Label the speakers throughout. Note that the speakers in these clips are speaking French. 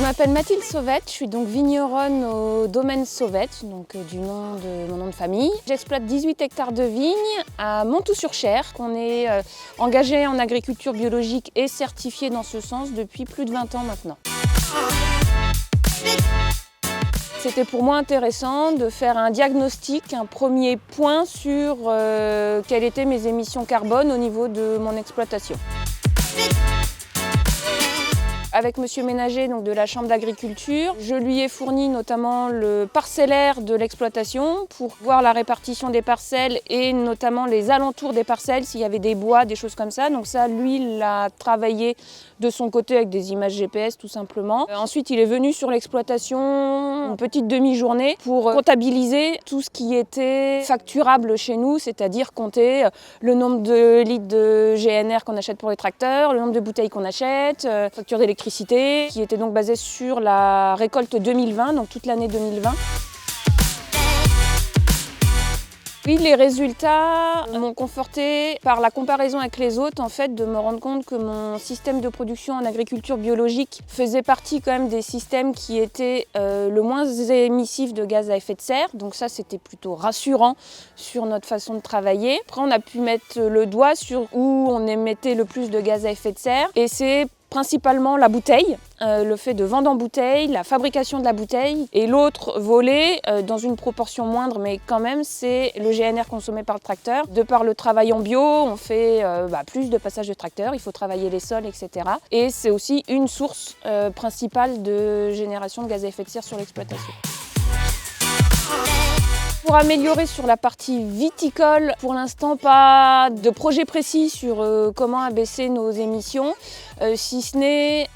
Speaker 1: m'appelle Mathilde Sauvette, je suis donc vigneronne au domaine Sauvette, donc du nom de mon nom de famille. J'exploite 18 hectares de vignes à Montoux-sur-Cher, qu'on est engagé en agriculture biologique et certifié dans ce sens depuis plus de 20 ans maintenant. C'était pour moi intéressant de faire un diagnostic, un premier point sur quelles étaient mes émissions carbone au niveau de mon exploitation. Avec Monsieur Ménager donc de la Chambre d'agriculture, je lui ai fourni notamment le parcellaire de l'exploitation pour voir la répartition des parcelles et notamment les alentours des parcelles, s'il y avait des bois, des choses comme ça. Donc ça, lui, il l'a travaillé de son côté avec des images GPS tout simplement. Ensuite, il est venu sur l'exploitation une petite demi-journée pour comptabiliser tout ce qui était facturable chez nous, c'est-à-dire compter le nombre de litres de GNR qu'on achète pour les tracteurs, le nombre de bouteilles qu'on achète, facture d'électricité, qui était donc basée sur la récolte 2020, donc toute l'année 2020. Oui, les résultats m'ont conforté par la comparaison avec les autres, en fait, de me rendre compte que mon système de production en agriculture biologique faisait partie quand même des systèmes qui étaient le moins émissifs de gaz à effet de serre. Donc ça, c'était plutôt rassurant sur notre façon de travailler. Après, on a pu mettre le doigt sur où on émettait le plus de gaz à effet de serre. Et c'est principalement la bouteille, le fait de vendre en bouteille, la fabrication de la bouteille. Et l'autre volet, dans une proportion moindre, mais quand même, c'est le GNR consommé par le tracteur. De par le travail en bio, on fait plus de passages de tracteur, il faut travailler les sols, etc. Et c'est aussi une source principale de génération de gaz à effet de serre sur l'exploitation. Pour améliorer sur la partie viticole, pour l'instant pas de projet précis sur comment abaisser nos émissions, si ce n'est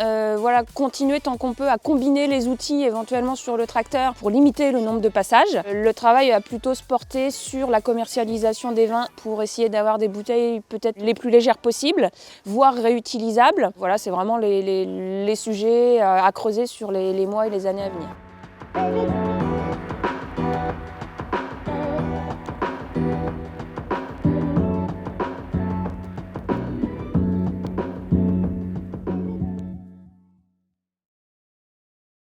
Speaker 1: continuer tant qu'on peut à combiner les outils éventuellement sur le tracteur pour limiter le nombre de passages. Le travail va plutôt se porter sur la commercialisation des vins pour essayer d'avoir des bouteilles peut-être les plus légères possibles, voire réutilisables. Voilà, c'est vraiment les sujets à creuser sur les mois et les années à venir.